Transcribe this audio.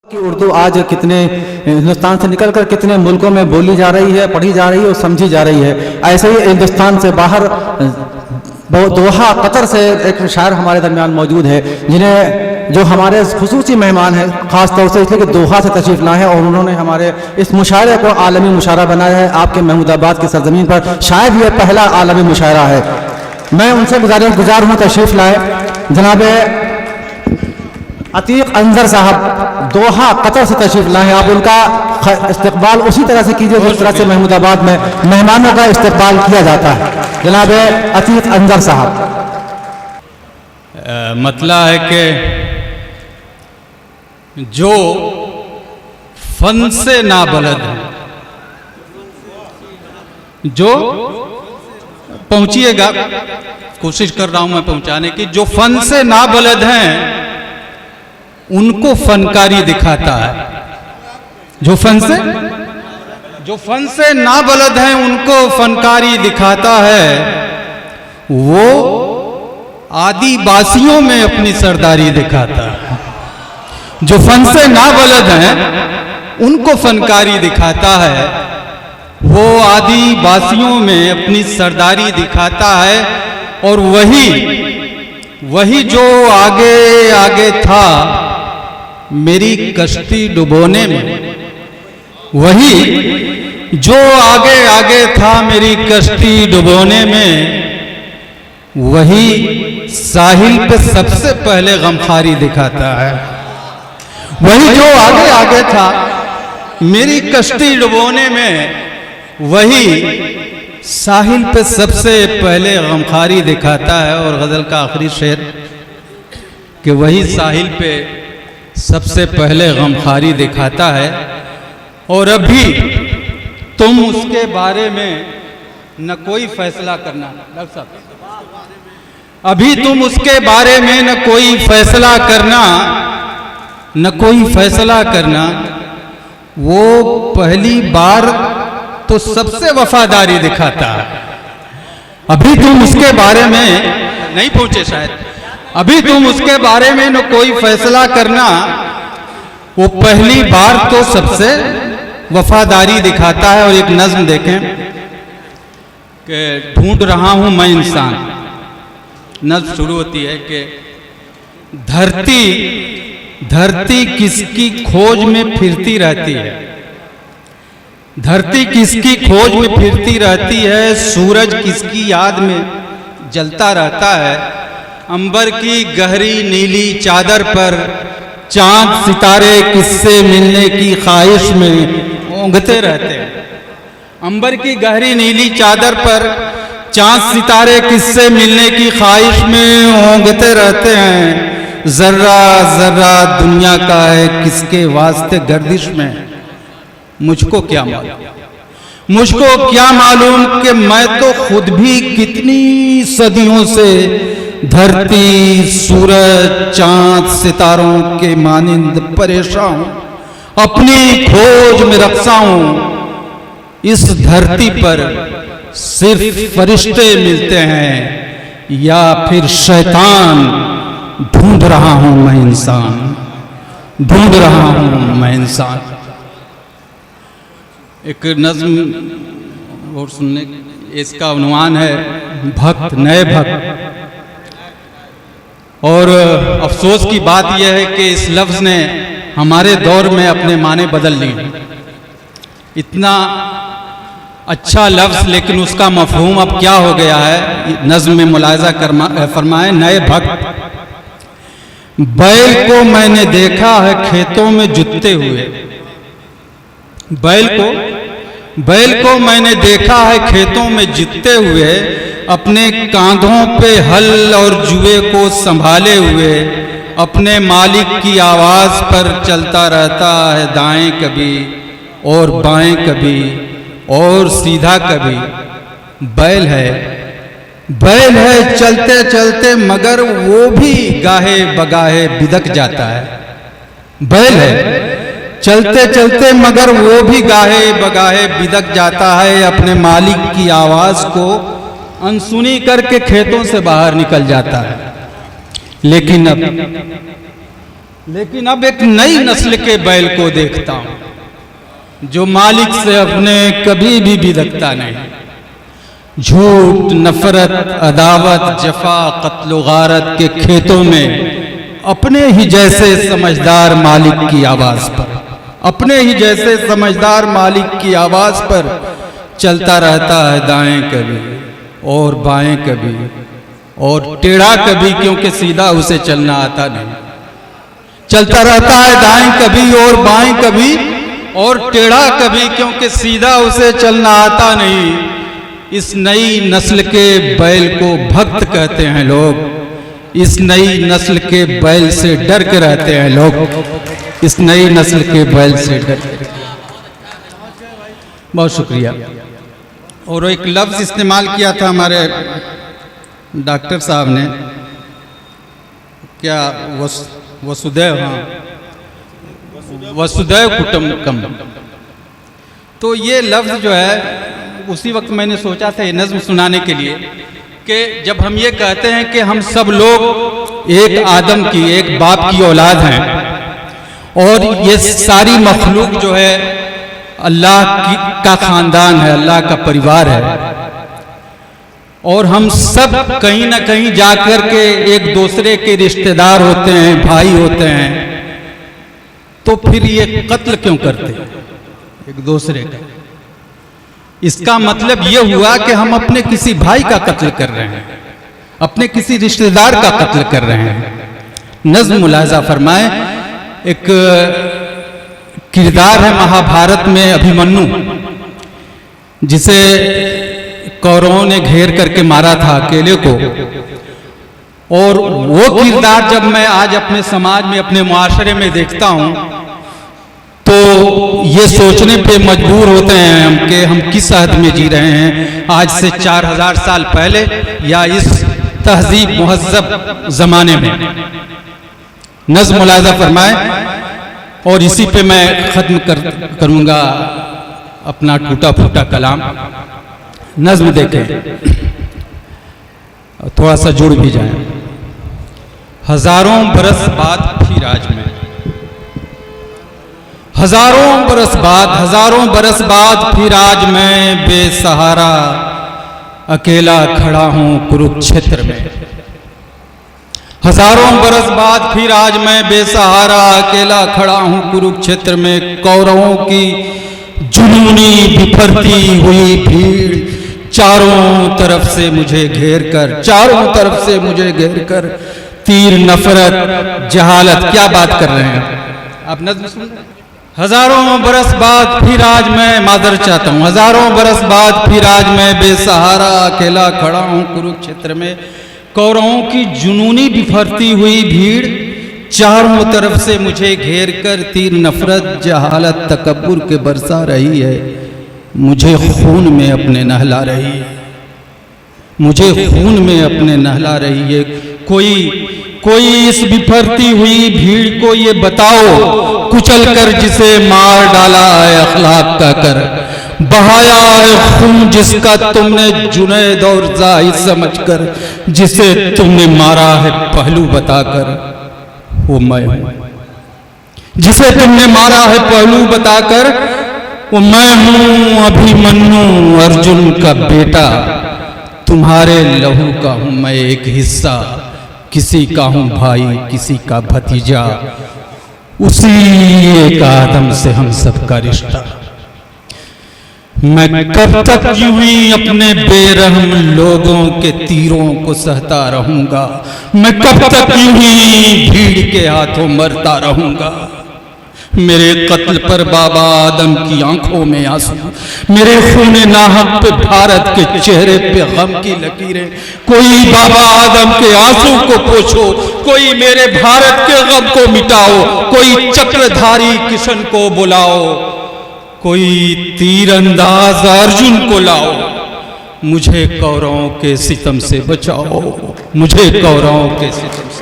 कि उर्दू आज कितने हिंदुस्तान से निकलकर कितने मुल्कों में बोली जा रही है, पढ़ी जा रही है और समझी जा रही है। ऐसे ही हिंदुस्तान से बाहर दोहा कतर से एक शायर हमारे दरमियान मौजूद है, जिन्हें जो हमारे खुसूसी मेहमान हैं, ख़ास तौर से इसलिए कि दोहा से तशरीफ़ लाए हैं और उन्होंने हमारे इस मुशायरे को आलमी मुशायरा बनाया है। आपके महमूदाबाद की सरजमीन पर शायद ये पहला आलमी मुशायरा है। मैं उनसे गुजार हूँ तशरीफ़ लाए जनाब अतीक अंजर साहब दोहा कतर से तशरीफ़ लाए हैं। आप उनका इस्तकबाल उसी तरह से कीजिए जिस तरह से महमूदाबाद में मेहमानों का इस्तकबाल किया जाता है। जनाब अतीक अंजर साहब। मतला है कि जो फन से नाबलद है, जो पहुंचिएगा, कोशिश कर रहा हूं मैं पहुंचाने की, जो फन से नाबलद हैं उनको फनकारी दिखाता है। जो फन से नाबलद हैं उनको फनकारी दिखाता है। वो आदिवासियों में अपनी सरदारी दिखाता है। जो फन से नाबलद हैं उनको फनकारी दिखाता है। वो आदिवासियों में अपनी सरदारी दिखाता है। और वही जो आगे आगे था मेरी कश्ती डुबोने में, वही जो आगे आगे था मेरी कश्ती डुबोने में, वही साहिल पे सबसे पहले गमखारी दिखाता है। वही जो आगे आगे था मेरी कश्ती डुबोने में, वही साहिल पे सबसे पहले गमखारी दिखाता है। और गज़ल का आखिरी शेर कि वही साहिल पे सबसे पहले गमखारी दिखाता है। और अभी तुम उसके बारे में न कोई फैसला करना, डॉक्टर साहब, अभी तुम उसके बारे में न कोई फैसला करना, न कोई फैसला करना। वो पहली बार तो सबसे वफादारी दिखाता है। अभी तुम उसके बारे में नहीं पहुंचे शायद। अभी तुम उसके बारे में न कोई फैसला करना, वो पहली बार तो सबसे वफादारी दिखाता है। और एक नज्म देखें कि ढूंढ रहा हूं मैं इंसान, नज्म शुरू होती है कि धरती किसकी खोज में फिरती रहती है। धरती किसकी खोज में फिरती रहती है, सूरज किसकी याद में जलता रहता है। अंबर की गहरी नीली चादर पर चांद सितारे किससे मिलने की ख्वाहिश में ओंघते रहते हैं। अंबर की गहरी नीली चादर पर चांद सितारे किससे मिलने की ख्वाहिश में ओंघते रहते हैं। जर्रा जर्रा दुनिया का है किसके वास्ते गर्दिश में, मुझको क्या मालूम कि मैं तो खुद भी कितनी सदियों से धरती सूरज चांद सितारों के मानिंद परेशान हूं, अपनी खोज में रखसा हूं। इस धरती पर सिर्फ फरिश्ते मिलते हैं या फिर शैतान। ढूंढ रहा हूं मैं इंसान, ढूंढ रहा हूं मैं इंसान। एक नज्म और सुनने, इसका उन्वान है भक्त, नए भक्त। और अफसोस की बात यह है कि इस लफ्ज़ ने हमारे दौर में अपने माने बदल लिए। इतना अच्छा लफ्ज़ लेकिन उसका मफहूम अब क्या हो गया है। नज़्म में मुलाहिज़ा फरमाए, नए भक्त। बैल को मैंने देखा है खेतों में जुतते हुए, बैल को मैंने देखा है खेतों में जुतते हुए, अपने कांधों पे हल और जुए को संभाले हुए, अपने मालिक की आवाज़ पर चलता रहता है दाएं कभी और बाएं कभी और सीधा कभी। बैल है चलते चलते मगर वो भी गाहे बगाहे बिदक जाता है। बैल है चलते चलते मगर वो भी गाहे बगाहे बिदक जाता है। अपने मालिक की आवाज़ को अनसुनी करके खेतों से बाहर निकल जाता है। लेकिन अब लेकिन अब एक नई नस्ल के बैल को देखता हूं जो मालिक से अपने कभी भी बिदकता नहीं। झूठ, नफरत, अदावत, जफा, कत्ल गारत के खेतों में अपने ही जैसे समझदार मालिक की आवाज पर, अपने ही जैसे समझदार मालिक की आवाज पर चलता रहता है दाएं कभी और बाएं कभी और टेढ़ा कभी, क्योंकि सीधा उसे चलना आता नहीं। चलता रहता है दाएं कभी और बाएं कभी और टेढ़ा कभी, क्योंकि सीधा उसे चलना आता नहीं। इस नई नस्ल के बैल को भक्त कहते हैं लोग। इस नई नस्ल के बैल से डर के रहते हैं लोग। इस नई नस्ल के बैल से डर के। बहुत शुक्रिया। और एक लफ्ज़ इस्तेमाल किया था हमारे डॉक्टर साहब ने, क्या वसुदैव, हाँ, वसुदैव कुटुंबकम। तो ये लफ्ज़ जो है उसी वक्त मैंने सोचा था ये नज़्म सुनाने के लिए कि जब हम ये कहते हैं कि हम सब लोग एक आदम की, एक बाप की औलाद हैं और ये सारी मखलूक जो है अल्लाह का ख़ानदान है, अल्लाह का परिवार है और हम सब कहीं ना कहीं जाकर के एक दूसरे के रिश्तेदार होते हैं, भाई होते हैं, तो फिर ये कत्ल क्यों करते हैं एक दूसरे का? इसका मतलब ये हुआ कि हम अपने किसी भाई का कत्ल कर रहे हैं, अपने किसी रिश्तेदार का कत्ल कर रहे हैं। नज़्म मुलाहिज़ा फरमाए, एक किरदार है महाभारत में अभिमन्यु, जिसे कौरवों ने घेर करके मारा था अकेले को। और वो किरदार जब मैं आज अपने समाज में, अपने मुआशरे में देखता हूँ तो ये सोचने पे मजबूर होते हैं हम कि हम किस हद में जी रहे हैं, आज से 4000 साल पहले या इस तहजीब मुहज़्ज़ब ज़माने में। नज़्म मुलाहिज़ा फरमाए और इसी पे मैं ख़त्म करूँगा अपना टूटा फूटा कलाम। नज़्म देखें, थोड़ा सा जुड़ भी जाए। हज़ारों बरस बाद फिर आज मैं, हज़ारों बरस बाद फिर आज मैं बेसहारा अकेला खड़ा हूँ कुरुक्षेत्र में। हज़ारों बरस बाद फिर आज मैं बेसहारा अकेला खड़ा हूँ कुरुक्षेत्र में। कौरवों की जुनूनी बिफरती हुई भीड़ चारों तरफ से मुझे घेर कर, चारों तरफ से मुझे घेर कर, तीर, नफरत, जहालत, क्या बात कर रहे हैं आप? नज़्म सुन रहे हैं। हज़ारों बरस बाद फिर आज मैं, मादर चाहता हूँ, हज़ारों बरस बाद फिर आज मैं बेसहारा अकेला खड़ा हूँ कुरुक्षेत्र में। कौरवों की जुनूनी बिफरती हुई भीड़ चारों तरफ से मुझे घेर कर तीर, नफरत, जहालत, तकब्बुर के बरसा रही है। मुझे खून में अपने नहला रही है, मुझे खून में अपने नहला रही है। कोई इस बिफरती हुई भीड़ को ये बताओ, कुचल कर जिसे मार डाला है अखलाक का कर, बहाया है खून जिसका तुमने जुनैद और जाहिद समझकर, जिसे तुमने मारा है पहलू बताकर, वो मैं हूं। जिसे तुमने मारा है पहलू बताकर, वो मैं हूं अभिमन्यु अर्जुन का बेटा। तुम्हारे लहू का हूं मैं एक हिस्सा, किसी का हूं भाई, किसी का भतीजा, उसी एक आदम से हम सबका रिश्ता। मैं कब तक यूं ही अपने बेरहम लोगों के तीरों को सहता रहूंगा? मैं कब तक यूं ही भीड़ के हाथों मरता रहूंगा? मेरे कत्ल पर बाबा आदम की आंखों में आंसू, मेरे खून नाहक पे भारत के चेहरे पे गम की लकीरें। कोई बाबा आदम के आंसू को पोछो, कोई मेरे भारत के गम को मिटाओ, कोई चक्रधारी किशन को बुलाओ, कोई तीरंदाज अर्जुन को लाओ। मुझे कौरवों के सितम से बचाओ, मुझे कौरवों के सितम से